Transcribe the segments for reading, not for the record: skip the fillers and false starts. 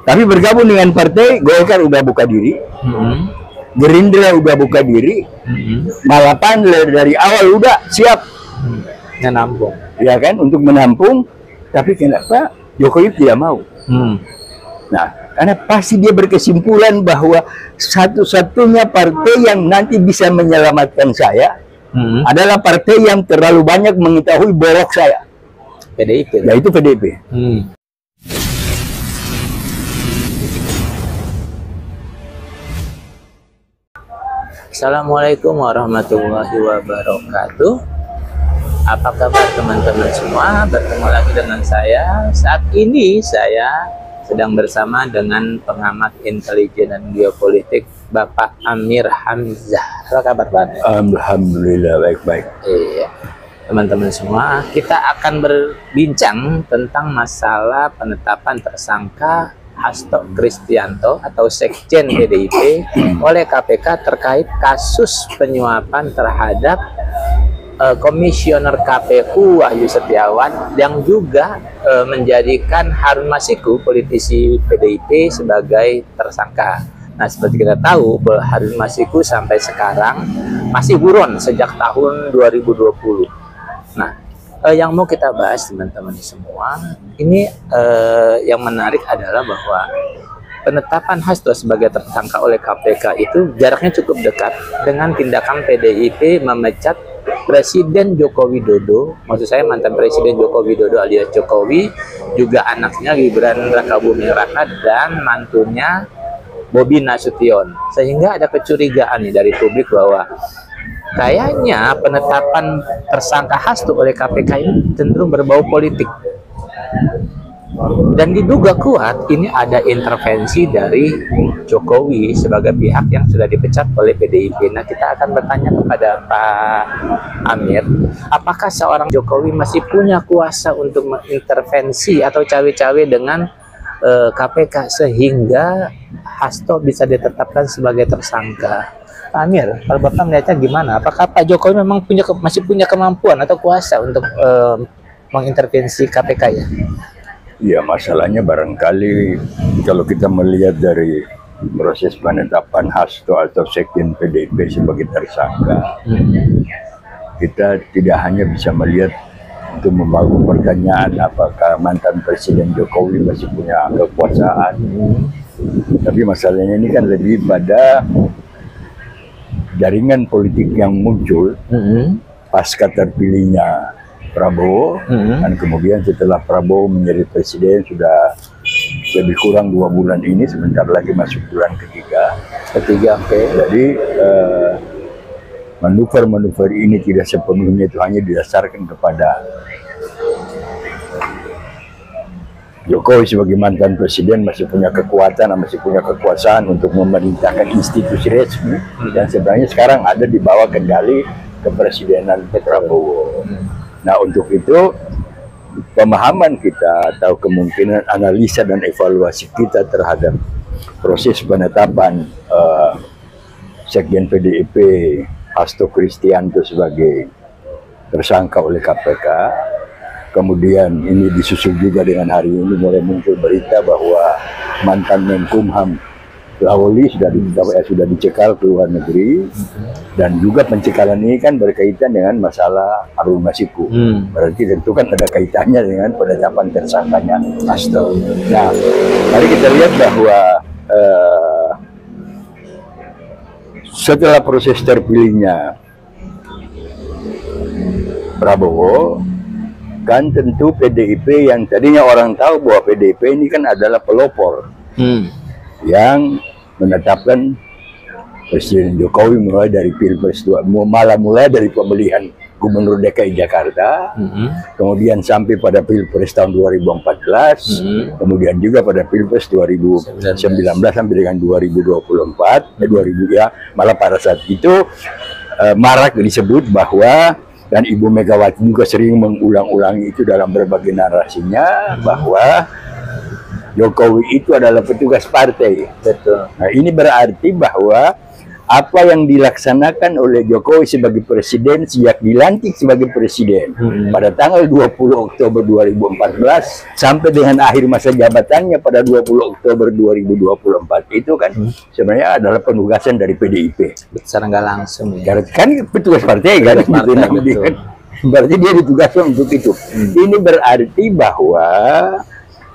Tapi bergabung dengan partai Golkar udah buka diri, Gerindra udah buka diri, malah PAN dari awal udah siap menampung, ya kan, untuk menampung. Tapi kenapa Jokowi tidak mau? Nah, karena pasti dia berkesimpulan bahwa satu-satunya partai yang nanti bisa menyelamatkan saya adalah partai yang terlalu banyak mengetahui borok saya. PDIP. Yaitu PDIP. Assalamualaikum warahmatullahi wabarakatuh. Apa kabar teman-teman semua? Bertemu lagi dengan saya. Saat ini saya sedang bersama dengan pengamat intelijen dan geopolitik Bapak Amir Hamzah. Apa kabar Pak? Alhamdulillah baik-baik. Iya. Teman-teman semua, kita akan berbincang tentang masalah penetapan tersangka Hasto Kristianto atau Sekjen PDIP oleh KPK terkait kasus penyuapan terhadap Komisioner KPU Wahyu Setiawan yang juga menjadikan Harun Masiku, politisi PDIP, sebagai tersangka. Nah, seperti kita tahu, Harun Masiku sampai sekarang masih buron sejak tahun 2020. Nah, yang mau kita bahas teman-teman semua, ini yang menarik adalah bahwa penetapan Hasto sebagai tersangka oleh KPK itu jaraknya cukup dekat dengan tindakan PDIP memecat Presiden Joko Widodo, maksud saya mantan Presiden Joko Widodo alias Jokowi, juga anaknya Gibran Rakabuming Raka dan mantunya Bobi Nasution. Sehingga ada kecurigaan nih dari publik bahwa kayaknya penetapan tersangka Hasto oleh KPK ini cenderung berbau politik. Dan diduga kuat ini ada intervensi dari Jokowi sebagai pihak yang sudah dipecat oleh PDIP. Nah, kita akan bertanya kepada Pak Amir, apakah seorang Jokowi masih punya kuasa untuk mengintervensi atau cawe-cawe dengan KPK sehingga Hasto bisa ditetapkan sebagai tersangka? Pak Amir, kalau Bapak melihatnya gimana? Apakah Pak Jokowi memang masih punya kemampuan atau kuasa untuk mengintervensi KPK ya? Ya, masalahnya barangkali kalau kita melihat dari proses penetapan Hasto atau Sekjen PDIP sebagai tersangka, kita tidak hanya bisa melihat untuk membangun pertanyaan apakah mantan Presiden Jokowi masih punya kekuasaan, tapi masalahnya ini kan lebih pada jaringan politik yang muncul pasca terpilihnya Prabowo, dan kemudian setelah Prabowo menjadi presiden sudah lebih kurang 2 bulan ini, sebentar lagi masuk bulan ketiga. Jadi manuver-manuver ini tidak sepenuhnya itu hanya didasarkan kepada Jokowi sebagai mantan presiden masih punya kekuatan, masih punya kekuasaan untuk memerintahkan institusi resmi, dan sebenarnya sekarang ada di bawah kendali kepresidenan Prabowo. Nah, untuk itu pemahaman kita atau kemungkinan analisa dan evaluasi kita terhadap proses penetapan Sekjen PDIP Hasto Kristianto sebagai tersangka oleh KPK, kemudian ini disusul juga dengan hari ini mulai muncul berita bahwa mantan Menkumham Lawli sudah dicekal ke luar negeri, dan juga pencekalan ini kan berkaitan dengan masalah Harun Masiku. Berarti tentu kan ada kaitannya dengan penetapan tersangkanya Hasto. Nah, mari kita lihat bahwa setelah proses terpilihnya Prabowo, kan tentu PDIP yang tadinya orang tahu bahwa PDIP ini kan adalah pelopor yang menetapkan Presiden Jokowi mulai dari Pilpres mulai dari pemilihan Gubernur DKI Jakarta, kemudian sampai pada Pilpres tahun 2014, kemudian juga pada Pilpres 2019 sampai dengan 2024, malah pada saat itu marak disebut bahwa, dan Ibu Megawati juga sering mengulang-ulangi itu dalam berbagai narasinya, bahwa Jokowi itu adalah petugas partai. Betul. Nah, ini berarti bahwa apa yang dilaksanakan oleh Jokowi sebagai presiden sejak dilantik sebagai presiden pada tanggal 20 Oktober 2014 sampai dengan akhir masa jabatannya pada 20 Oktober 2024 itu kan sebenarnya adalah penugasan dari PDIP. Secara nggak langsung ya. Kan petugas partai kan, Petugas partai, gitu, betul. kan. Berarti dia ditugaskan untuk itu. Ini berarti bahwa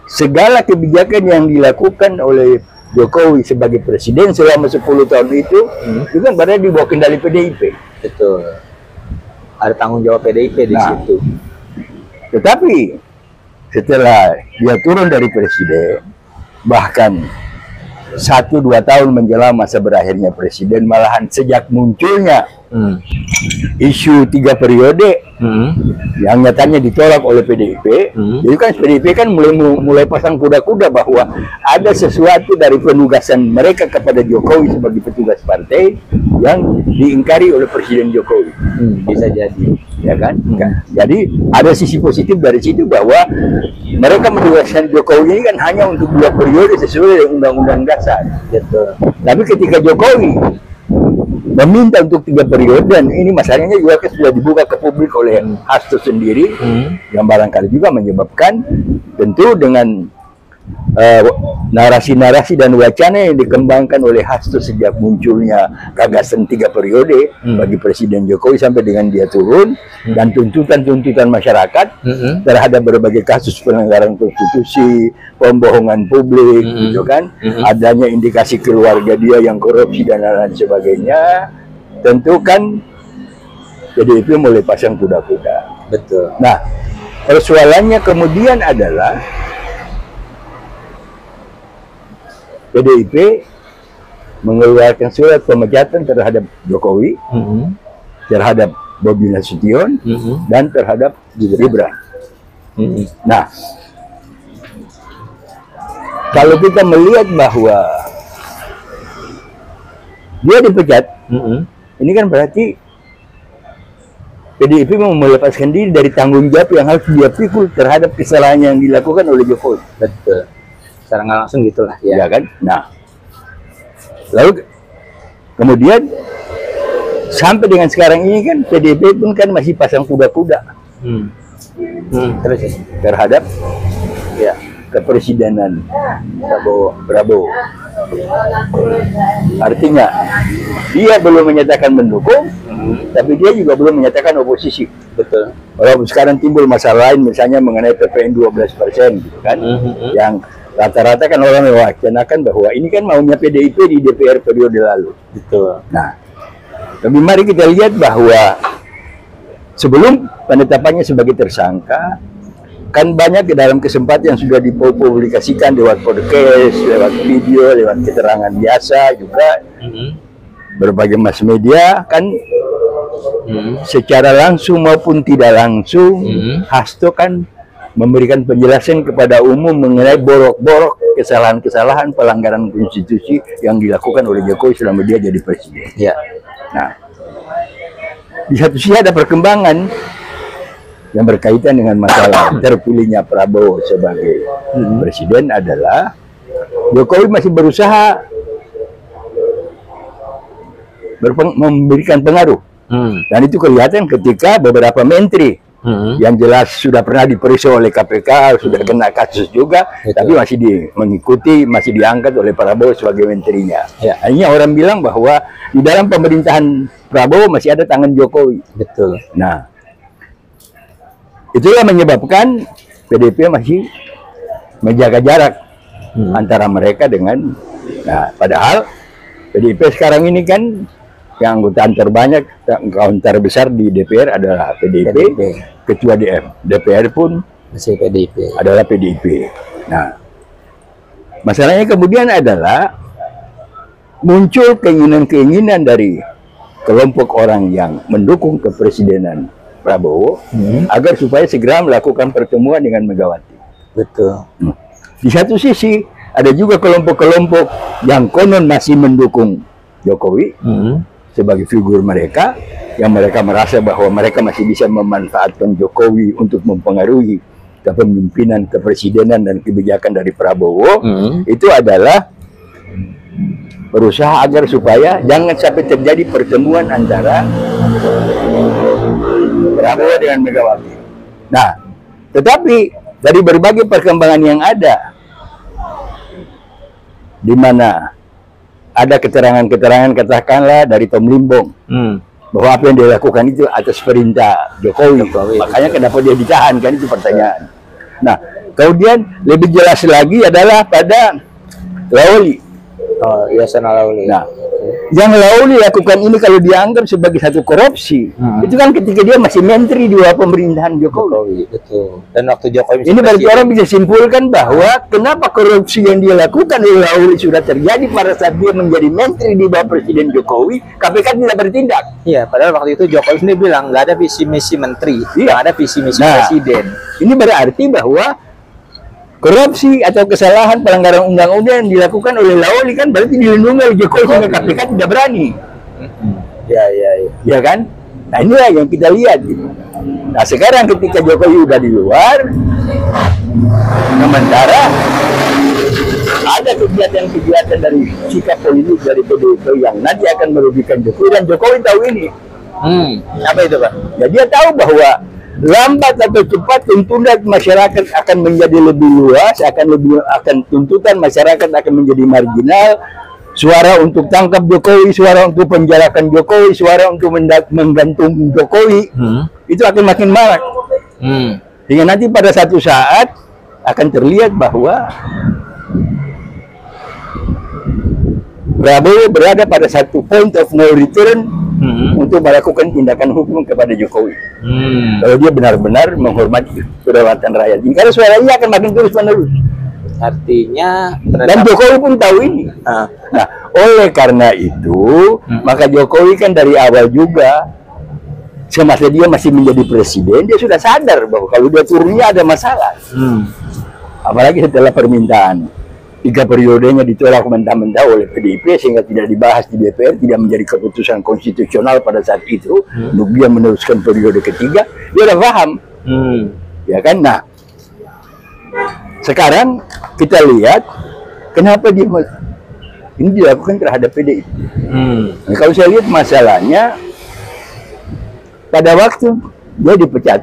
segala kebijakan yang dilakukan oleh Jokowi sebagai presiden selama 10 tahun itu kan berada di bawah kendali PDIP. Betul. Ada tanggung jawab PDIP di situ. Tetapi setelah dia turun dari presiden, bahkan 1-2 tahun menjelang masa berakhirnya presiden, malahan sejak munculnya isu 3 periode yang nyatanya ditolak oleh PDIP, jadi kan PDIP kan mulai pasang kuda-kuda bahwa ada sesuatu dari penugasan mereka kepada Jokowi sebagai petugas partai yang diingkari oleh Presiden Jokowi. Bisa jadi, ya kan? Jadi ada sisi positif dari situ bahwa mereka menugaskan Jokowi ini kan hanya untuk 2 periode sesuai dengan Undang-Undang Dasar. gitu. Tapi ketika Jokowi meminta untuk 3 periode, dan ini masalahnya juga sudah dibuka ke publik oleh Hasto sendiri, yang barangkali juga menyebabkan tentu dengan narasi-narasi dan wacana yang dikembangkan oleh Hasto sejak munculnya gagasan 3 periode bagi Presiden Jokowi sampai dengan dia turun, dan tuntutan-tuntutan masyarakat terhadap berbagai kasus pelanggaran konstitusi, pembohongan publik, gitu kan, adanya indikasi keluarga dia yang korupsi dan lain sebagainya, tentu kan PDIP mulai pasang kuda-kuda. Betul. Nah, persoalannya kemudian adalah PDIP mengeluarkan surat pemecatan terhadap Jokowi, terhadap Bobi Nasution, dan terhadap Gibran. Nah, kalau kita melihat bahwa dia dipecat, ini kan berarti PDIP mau melepaskan diri dari tanggung jawab yang harus dia pikul terhadap kesalahan yang dilakukan oleh Jokowi. Betul. Secara nggak langsung gitulah ya. Ya kan? Nah, lalu kemudian sampai dengan sekarang ini kan PDIP pun kan masih pasang kuda-kuda Terus ya? terhadap ya kepresidenan Prabowo. Artinya dia belum menyatakan mendukung, tapi dia juga belum menyatakan oposisi. Betul. Kalau sekarang timbul masalah lain, misalnya mengenai PPN 12%, gitu kan, yang rata-rata kan orang mewacanakan bahwa ini kan maunya PDIP di DPR periode lalu. Betul. Nah, tapi mari kita lihat bahwa sebelum penetapannya sebagai tersangka, kan banyak di dalam kesempatan yang sudah dipublikasikan lewat podcast, lewat video, lewat keterangan biasa juga, berbagai mass media kan, secara langsung maupun tidak langsung, Hasto kan memberikan penjelasan kepada umum mengenai borok-borok kesalahan-kesalahan pelanggaran konstitusi yang dilakukan oleh Jokowi selama dia jadi presiden. Ya. Nah, di satu sisi ada perkembangan yang berkaitan dengan masalah terpilihnya Prabowo sebagai presiden adalah Jokowi masih berusaha memberikan pengaruh. Dan itu kelihatan ketika beberapa menteri yang jelas sudah pernah diperiksa oleh KPK, sudah kena kasus juga, tapi masih mengikuti, masih diangkat oleh Prabowo sebagai menterinya. Ya. Hanya orang bilang bahwa di dalam pemerintahan Prabowo masih ada tangan Jokowi. Betul. Nah, itulah menyebabkan PDIP masih menjaga jarak antara mereka dengan, nah, padahal PDIP sekarang ini kan yang anggota terbanyak, yang terbesar di DPR adalah PDIP. Ketua DPR pun masih PDIP. adalah PDIP. Nah, masalahnya kemudian adalah muncul keinginan-keinginan dari kelompok orang yang mendukung kepresidenan Prabowo agar supaya segera melakukan pertemuan dengan Megawati. Betul. Di satu sisi ada juga kelompok-kelompok yang konon masih mendukung Jokowi sebagai figur mereka, yang mereka merasa bahwa mereka masih bisa memanfaatkan Jokowi untuk mempengaruhi kepemimpinan, kepresidenan, dan kebijakan dari Prabowo. Itu adalah berusaha agar supaya jangan sampai terjadi pertemuan antara Prabowo dengan Megawati. Nah, tetapi dari berbagai perkembangan yang ada, di mana ada keterangan-keterangan katakanlah dari Tom Limbong bahwa apa yang dia lakukan itu atas perintah Jokowi. Makanya kenapa dia ditahan, kan itu pertanyaan. Nah, kemudian lebih jelas lagi adalah pada Lawli. Oh, Yasona Lawli. Nah, yang Lawli lakukan ini kalau dianggap sebagai satu korupsi, itu kan ketika dia masih menteri di bawah pemerintahan Jokowi. Betul. Dan waktu Jokowi Ini berarti orang bisa simpulkan bahwa kenapa korupsi yang dia lakukan oleh Lawli sudah terjadi pada saat dia menjadi menteri di bawah Presiden Jokowi, KPK tidak bertindak. Iya, padahal waktu itu Jokowi sendiri bilang nggak ada visi misi menteri, nggak ada visi misi presiden. Ini berarti bahwa korupsi atau kesalahan pelanggaran undang-undang yang dilakukan oleh Lawli kan berarti dilindungi oleh Jokowi sehingga KPK tidak berani. Ya kan? Nah, inilah yang kita lihat gitu. Nah, sekarang ketika Jokowi udah di luar, sementara ada kegiatan-kegiatan dari sikap politik dari PDIP yang nanti akan merugikan Jokowi, dan Jokowi tahu ini. Apa itu, Pak? Ya, dia tahu bahwa lambat atau cepat tuntutan masyarakat akan menjadi lebih luas, akan tuntutan masyarakat akan menjadi marginal. Suara untuk tangkap Jokowi, suara untuk penjarakan Jokowi, suara untuk menggantung Jokowi, itu akan makin marak. Hingga nanti pada satu saat akan terlihat bahwa Prabowo berada pada satu point of no return untuk melakukan tindakan hukum kepada Jokowi. Kalau dia benar-benar menghormati kedaulatan rakyat. Karena suaranya akan makin terus-menerus. Artinya dan Jokowi pun tahu ini. Nah, oleh karena itu, maka Jokowi kan dari awal juga, semasa dia masih menjadi presiden, dia sudah sadar bahwa kalau dia turunnya ada masalah. Apalagi setelah permintaan 3 periodenya ditolak mentah-mentah oleh PDIP sehingga tidak dibahas di DPR, tidak menjadi keputusan konstitusional pada saat itu untuk dia meneruskan periode ketiga, dia udah paham. Ya kan? Nah, sekarang kita lihat kenapa dia ini dilakukan terhadap PDIP. Nah, kalau saya lihat masalahnya pada waktu dia dipecat,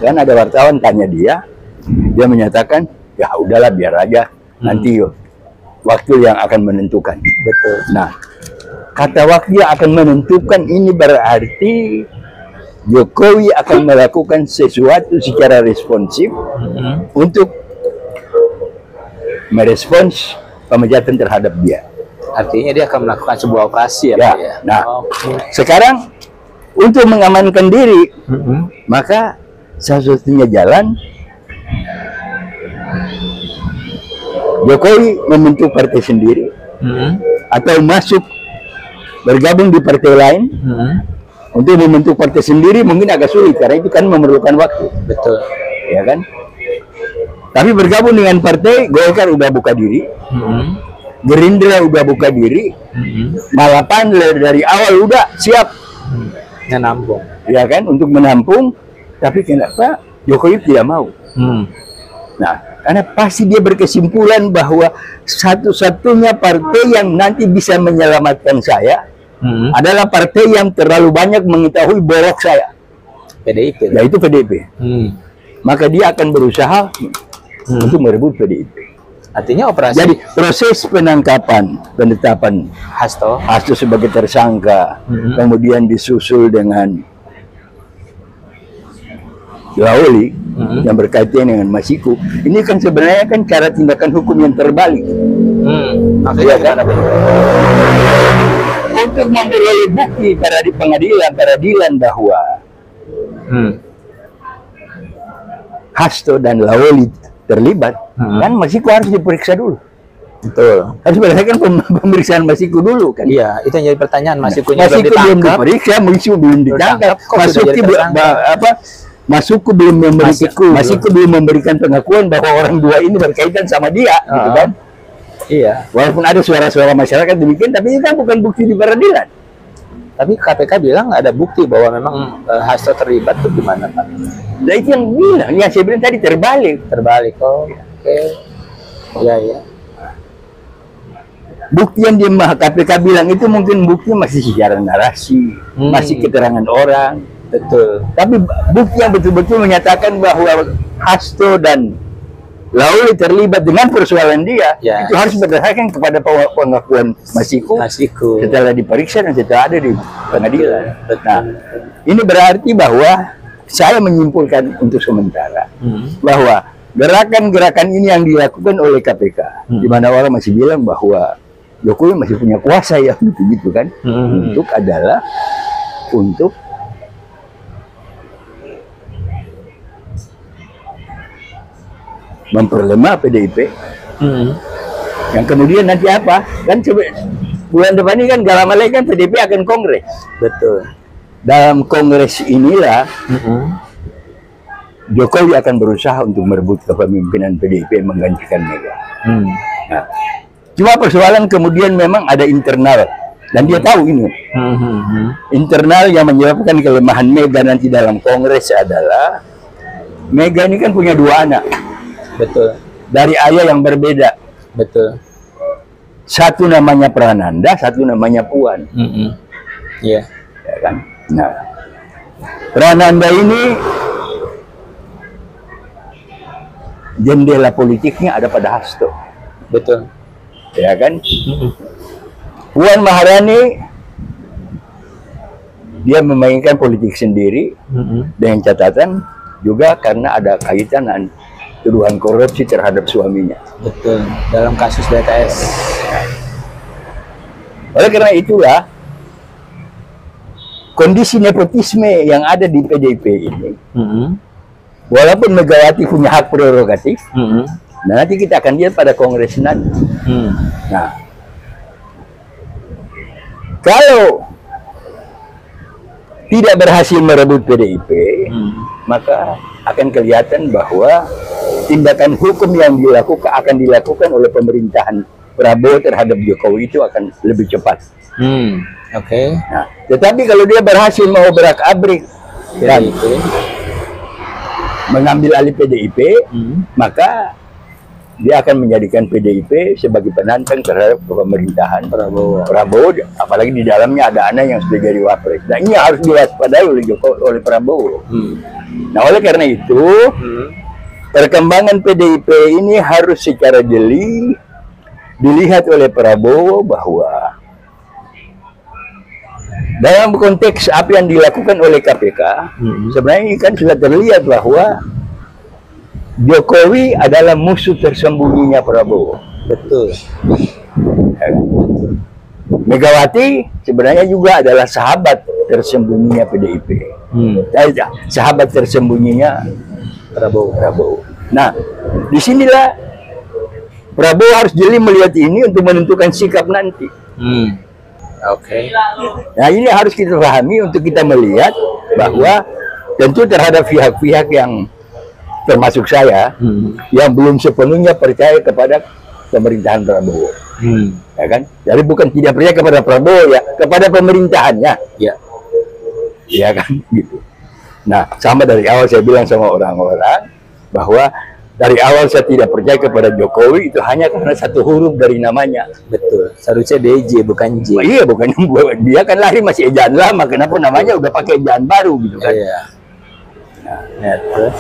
kan ada wartawan tanya dia menyatakan ya udahlah biar aja. Nanti waktu yang akan menentukan. Betul. Nah, kata waktu yang akan menentukan ini berarti Jokowi akan melakukan sesuatu secara responsif untuk merespons pemecatan terhadap dia. Artinya dia akan melakukan sebuah operasi ya, Pak, ya? Nah, sekarang untuk mengamankan diri, maka satu-satunya jalan Jokowi membentuk partai sendiri atau masuk bergabung di partai lain. Untuk membentuk partai sendiri mungkin agak sulit karena itu kan memerlukan waktu. Betul. Ya kan? Tapi bergabung dengan partai, Golkar udah buka diri, Gerindra udah buka diri, Malapan dari awal udah siap menampung. Ya kan? Untuk menampung. Tapi kenapa Jokowi tidak mau? Nah, karena pasti dia berkesimpulan bahwa satu-satunya partai yang nanti bisa menyelamatkan saya adalah partai yang terlalu banyak mengetahui borok saya. PDIP. Yaitu PDIP. Maka dia akan berusaha untuk merebut PDIP. Artinya operasi. Jadi proses penetapan Hasto sebagai tersangka, kemudian disusul dengan Lawli yang berkaitan dengan Masiku, ini kan sebenarnya kan cara tindakan hukum yang terbalik. Maksudnya kan? Untuk memperoleh bukti di peradilan bahwa Hasto dan Lawli terlibat, kan Masiku harus diperiksa dulu. Betul. Harus berdasarkan pemeriksaan Masiku dulu kan. Iya, itu yang jadi pertanyaan. Masiku belum diperiksa, Masiku belum ditangkap, Masiku belum memberikan pengakuan bahwa orang dua ini berkaitan sama dia, gitu kan? Iya. Walaupun ada suara-suara masyarakat demikian, tapi itu kan bukan bukti di peradilan. Tapi KPK bilang ada bukti bahwa memang Hasto terlibat, tuh gimana, Pak? Nah, itu yang bilang, yang saya bilang tadi terbalik. Oke. Iya. bukti yang dia KPK bilang itu mungkin bukti masih secara narasi, masih keterangan orang. Betul. Tapi bukti yang betul-betul menyatakan bahwa Hasto dan Lawli terlibat dengan persoalan dia, Ya. itu harus berdasarkan kepada pengakuan Masiku setelah diperiksa dan setelah ada di pengadilan. Nah, ini berarti bahwa saya menyimpulkan untuk sementara bahwa gerakan-gerakan ini yang dilakukan oleh KPK, di mana orang masih bilang bahwa Jokowi masih punya kuasa ya, gitu kan, untuk adalah untuk memperlemah PDIP. Yang kemudian nanti apa? Kan bulan depan ini kan gak lama lagi kan PDIP akan kongres. Betul. Dalam kongres inilah Jokowi akan berusaha untuk merebut kepemimpinan PDIP menggantikan Mega. Nah, cuma persoalan kemudian memang ada internal dan dia tahu ini. Internal yang menyebabkan kelemahan Mega nanti dalam kongres adalah Mega ini kan punya 2 anak. Betul. Dari ayah yang berbeda. Betul. Satu namanya Prananda, satu namanya Puan. Iya. Ya kan? Nah, Prananda ini jendela politiknya ada pada Hasto. Betul. Ya kan? Puan Maharani dia memainkan politik sendiri dengan catatan juga karena ada kaitan tuduhan korupsi terhadap suaminya. Betul. Dalam kasus BTS. Oleh karena itulah kondisi nepotisme yang ada di PDIP ini, walaupun Megawati punya hak prerogatif, nah nanti kita akan lihat pada kongres nanti. Nah, kalau tidak berhasil merebut PDIP, maka akan kelihatan bahwa tindakan hukum yang akan dilakukan oleh pemerintahan Prabowo terhadap Jokowi itu akan lebih cepat. Oke. Nah, tetapi kalau dia berhasil mau berak-abrik dan mengambil alih PDIP, maka dia akan menjadikan PDIP sebagai penantang terhadap pemerintahan Prabowo. Apalagi di dalamnya ada anak yang sudah jadi wapres. Nah, ini harus diwaspadai oleh Prabowo. Nah, oleh karena itu, perkembangan PDIP ini harus secara jeli dilihat oleh Prabowo bahwa dalam konteks apa yang dilakukan oleh KPK, sebenarnya ini kan sudah terlihat bahwa Jokowi adalah musuh tersembunyinya Prabowo. Betul. Megawati sebenarnya juga adalah sahabat tersembunyinya PDIP. Sahabat tersembunyinya Prabowo. Nah, disinilah Prabowo harus jeli melihat ini untuk menentukan sikap nanti. Oke. Nah, ini harus kita pahami untuk kita melihat bahwa tentu terhadap pihak-pihak yang termasuk saya yang belum sepenuhnya percaya kepada pemerintahan Prabowo. Ya kan? Jadi bukan tidak percaya kepada Prabowo ya, kepada pemerintahannya. Ya. Ya kan gitu. Nah, sama dari awal saya bilang sama orang-orang bahwa dari awal saya tidak percaya kepada Jokowi itu hanya karena satu huruf dari namanya. Betul. Seharusnya DJ bukan J. Iya, bukan dia kan lahir masih ejaan lama, kenapa namanya udah pakai ejaan baru gitu kan. Iya. Nah, terus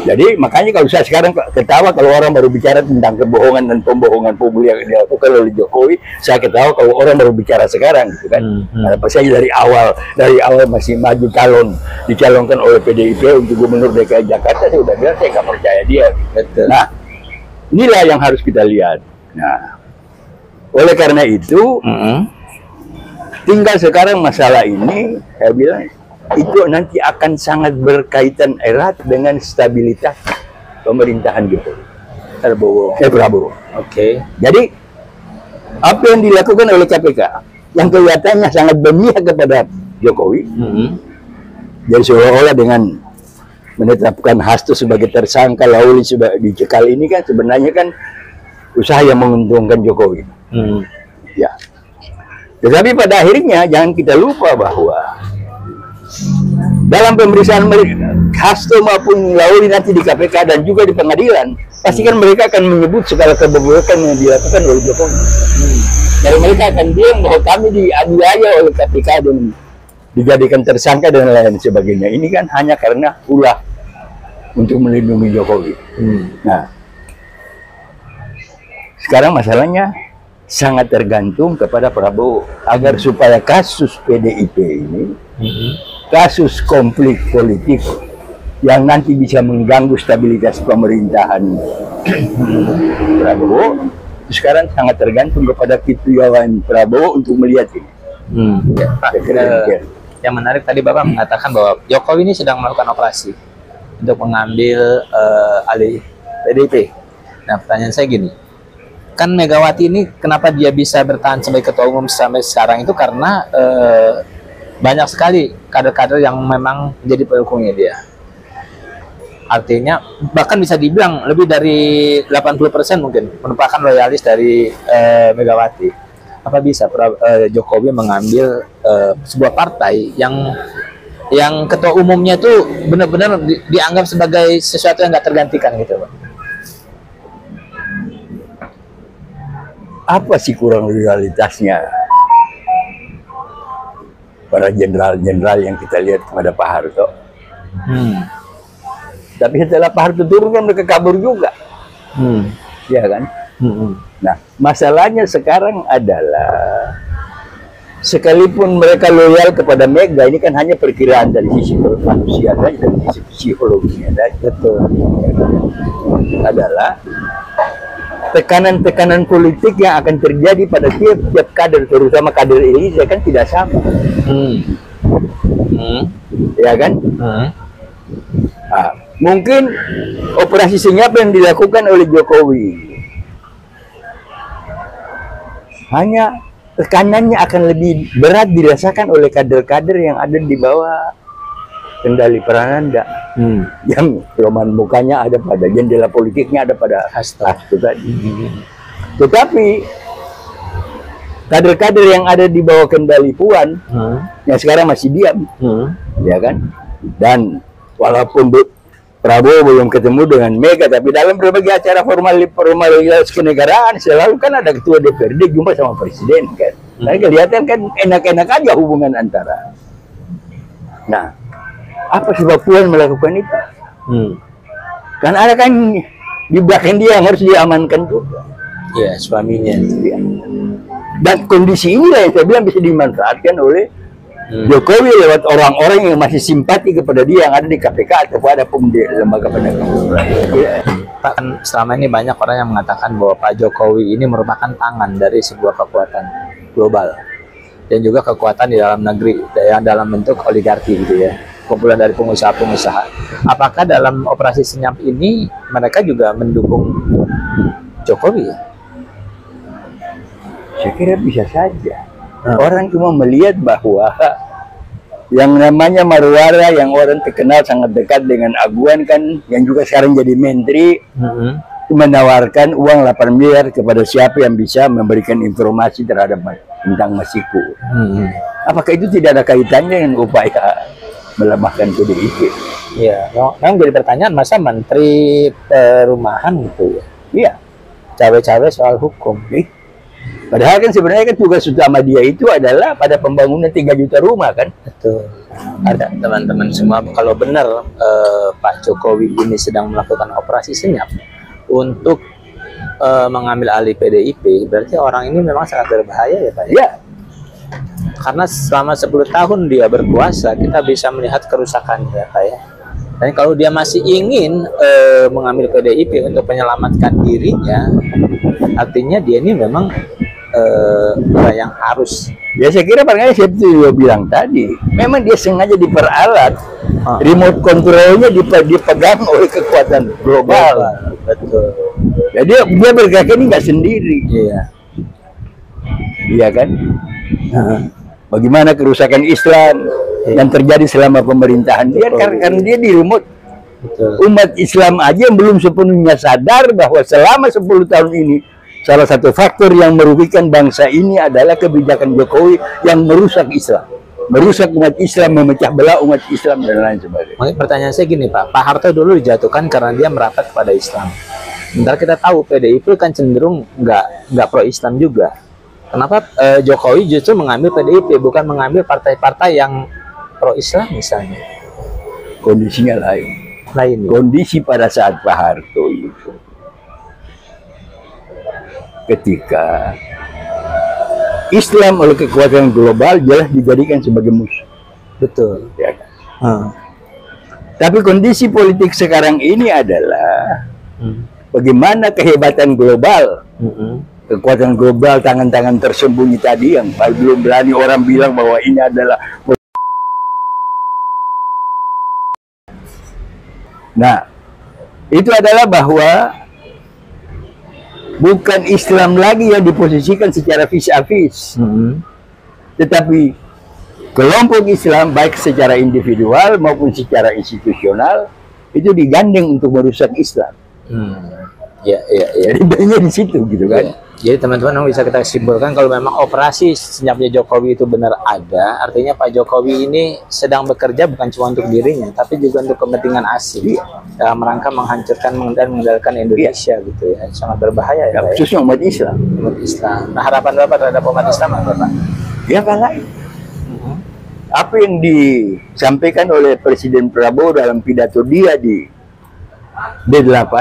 jadi makanya kalau saya sekarang ketawa kalau orang baru bicara tentang kebohongan dan pembohongan publik yang dilakukan oleh Jokowi, saya ketawa kalau orang baru bicara sekarang gitu kan. Karena saya dari awal masih maju dicalonkan oleh PDIP untuk gubernur DKI Jakarta, saya udah bilang saya nggak percaya dia. betul. Nah, inilah yang harus kita lihat. Nah, oleh karena itu tinggal sekarang masalah ini, saya bilang itu nanti akan sangat berkaitan erat dengan stabilitas pemerintahan Jokowi. Prabowo. Oke. Jadi apa yang dilakukan oleh KPK yang kelihatannya sangat berpihak kepada Jokowi, jadi seolah-olah dengan menetapkan Hasto sebagai tersangka, Lawli sebagai dicekal ini kan sebenarnya kan usaha yang menguntungkan Jokowi. Ya. Tetapi pada akhirnya jangan kita lupa bahwa dalam pemeriksaan Hasto maupun Lawli nanti di KPK dan juga di pengadilan, pastikan mereka akan menyebut segala kebobrokan yang dilakukan oleh Jokowi. Dan mereka akan bilang bahwa kami dianiaya oleh KPK dan dijadikan tersangka dan lain sebagainya. Ini kan hanya karena ulah untuk melindungi Jokowi. Nah, sekarang masalahnya sangat tergantung kepada Prabowo agar supaya kasus PDIP ini, kasus konflik politik yang nanti bisa mengganggu stabilitas pemerintahan Prabowo, sekarang sangat tergantung kepada kepiawaian Prabowo untuk melihat ini. Ya, Pak, yang menarik tadi Bapak mengatakan bahwa Jokowi ini sedang melakukan operasi untuk mengambil alih PDIP. Nah, pertanyaan saya gini, kan Megawati ini kenapa dia bisa bertahan sebagai ketua umum sampai sekarang itu karena banyak sekali kader-kader yang memang menjadi pendukungnya dia. Artinya bahkan bisa dibilang lebih dari 80% mungkin merupakan loyalis dari Megawati. Apa bisa Jokowi mengambil sebuah partai yang ketua umumnya tuh benar-benar dianggap sebagai sesuatu yang nggak tergantikan gitu, Pak? Apa sih kurang loyalitasnya para jenderal-jenderal yang kita lihat kepada Pak Harto? Tapi setelah Pak Harto turun kan mereka kabur juga, ya kan? Nah, masalahnya sekarang adalah sekalipun mereka loyal kepada Mega, ini kan hanya perkiraan dari sisi manusia saja, dari sisi psikologinya saja. Betul. Adalah tekanan-tekanan politik yang akan terjadi pada tiap-tiap kader, terutama kader Elisa kan tidak sama. Ya kan? Nah, mungkin operasi senyap yang dilakukan oleh Jokowi hanya tekanannya akan lebih berat dirasakan oleh kader-kader yang ada di bawah kendali Prananda, yang roman mukanya ada pada jendela politiknya ada pada Hasto tadi. Tetapi kader-kader yang ada di bawah kendali Puan yang sekarang masih diam, ya kan? Dan walaupun Prabowo belum ketemu dengan Mega, tapi dalam berbagai acara formalitas kenegaraan selalu kan ada ketua DPRD jumpa sama presiden kan. Nah, kelihatan kan enak-enak aja hubungan antara. Nah, apa sebab Puan melakukan itu? Kan ada kan di belakang dia yang harus diamankan juga. Ya, suaminya. Ya. Dan kondisi inilah yang saya bilang bisa dimanfaatkan oleh Jokowi lewat orang-orang yang masih simpati kepada dia yang ada di KPK atau ada pun di lembaga penegak hukum. Ya. Pak, kan selama ini banyak orang yang mengatakan bahwa Pak Jokowi ini merupakan tangan dari sebuah kekuatan global dan juga kekuatan di dalam negeri yang dalam bentuk oligarki gitu ya, kumpulan dari pengusaha-pengusaha. Apakah dalam operasi senyap ini mereka juga mendukung Jokowi? Saya kira bisa saja. Orang cuma melihat bahwa yang namanya Marwara yang orang terkenal sangat dekat dengan Aguan kan, yang juga sekarang jadi menteri, menawarkan uang 8 miliar kepada siapa yang bisa memberikan informasi terhadap tentang Masiku. Apakah itu tidak ada kaitannya dengan upaya melemahkan PDIP? Ya, memang jadi pertanyaan, masa menteri perumahan gitu ya? Iya, cawe-cawe soal hukum. Padahal kan sebenarnya kan tugas utama dia itu adalah pada pembangunan 3 juta rumah kan. Betul. Ada teman-teman semua, kalau benar Pak Jokowi ini sedang melakukan operasi senyap untuk mengambil alih PDIP, berarti orang ini memang sangat berbahaya ya Pak? Ya. Karena selama 10 tahun dia berkuasa, kita bisa melihat kerusakannya ya Pak ya. Dan kalau dia masih ingin mengambil PDIP untuk menyelamatkan dirinya, artinya dia ini memang yang harus. Ya saya kira makanya saya bilang tadi, memang dia sengaja diperalat, remote controlnya dipegang oleh kekuatan global. Betul. Jadi dia bergerak ini nggak sendiri. Iya. Iya kan? Bagaimana kerusakan Islam yang terjadi selama pemerintahan dia karena dia di remote. Betul. Umat Islam aja yang belum sepenuhnya sadar bahwa selama 10 tahun ini salah satu faktor yang merugikan bangsa ini adalah kebijakan Jokowi yang merusak Islam, merusak umat Islam, memecah belah umat Islam dan lain sebagainya. Makanya pertanyaan saya gini Pak Harto dulu dijatuhkan karena dia merapat kepada Islam. Sementara kita tahu PDIP kan cenderung nggak pro Islam juga. Kenapa Jokowi justru mengambil PDIP, bukan mengambil partai-partai yang pro Islam misalnya? Kondisinya lain. Lain. Ya? Kondisi pada saat Pak Harto itu, ketika Islam oleh kekuatan global jelas dijadikan sebagai musuh. Betul. Ya kan? Tapi kondisi politik sekarang ini adalah bagaimana kehebatan global, kekuatan global, tangan-tangan tersembunyi tadi yang belum berani orang bilang bahwa ini adalah. Nah, itu adalah bahwa bukan Islam lagi yang diposisikan secara vis-a-vis, tetapi kelompok Islam baik secara individual maupun secara institusional itu digandeng untuk merusak Islam. Ya. Jadi banyak di situ gitu kan. Ya. Jadi teman-teman bisa kita simpulkan kalau memang operasi senyapnya Jokowi itu benar ada, artinya Pak Jokowi ini sedang bekerja bukan cuma untuk dirinya, tapi juga untuk kepentingan asing dalam rangka menghancurkan dan mengendalikan Indonesia gitu ya. Sangat berbahaya ya. Khususnya umat Islam. Umat Islam. Nah, harapan Bapak terhadap umat Islam apa, Pak? Ya kan lain. Apa yang disampaikan oleh Presiden Prabowo dalam pidato dia di D8,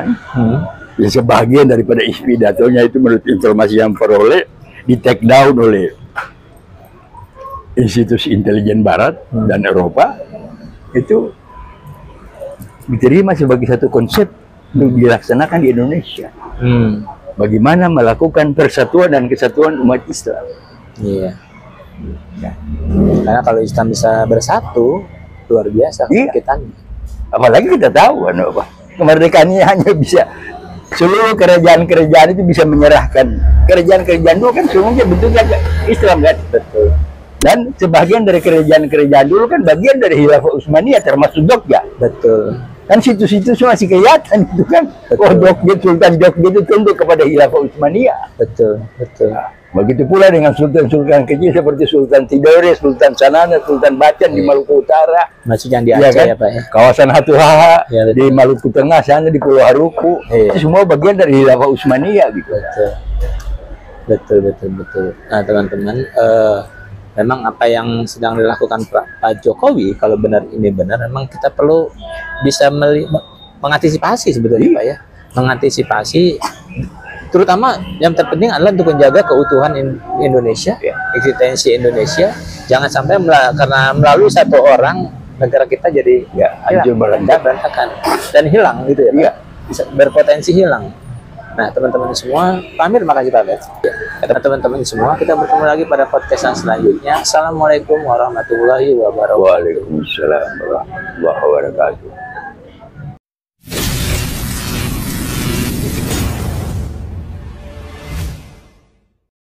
ya sebagian daripada isi pidatonya itu menurut informasi yang peroleh di take down oleh institusi intelijen Barat dan Eropa, itu diterima sebagai satu konsep untuk dilaksanakan di Indonesia. Bagaimana melakukan persatuan dan kesatuan umat Islam. Iya. Ya. Karena kalau Islam bisa bersatu, luar biasa kita. Apalagi kita tahu apa kemerdekaannya hanya bisa seluruh kerajaan-kerajaan itu bisa menyerahkan kerajaan-kerajaan dulu kan semuanya bentuknya Islam kan. Betul. Dan sebagian dari kerajaan-kerajaan dulu kan bagian dari Khilafah Utsmaniyah termasuk Jogja. Betul. Kan situ-situ masih kelihatan itu kan. Oh, Jogja, Sultan Jogja itu tunduk kepada Khilafah Utsmaniyah. Betul. Nah, begitu pula dengan sultan-sultan kecil seperti Sultan Tidore, Sultan Sanana, Sultan Bacan di Maluku Utara. Maksudnya di Aceh ya, Pak ya? Kawasan Hatuhaha di Maluku Tengah sana di Pulau Haruku. Itu semua bagian dari Khilafah Utsmaniyah gitu. Betul. Nah, teman-teman, memang apa yang sedang dilakukan Pak Jokowi, kalau benar ini benar, memang kita perlu bisa mengantisipasi sebetulnya, Pak ya. Mengantisipasi, terutama yang terpenting adalah untuk menjaga keutuhan Indonesia, eksistensi Indonesia. Jangan sampai karena melalui satu orang negara kita jadi hancur berantakan dan hilang gitu ya, bisa berpotensi hilang. Nah, teman-teman semua, Pamir, makasih Pak. Teman-teman semua, kita bertemu lagi pada podcast yang selanjutnya. Assalamualaikum warahmatullahi wabarakatuh. Waalaikumsalam warahmatullahi wabarakatuh.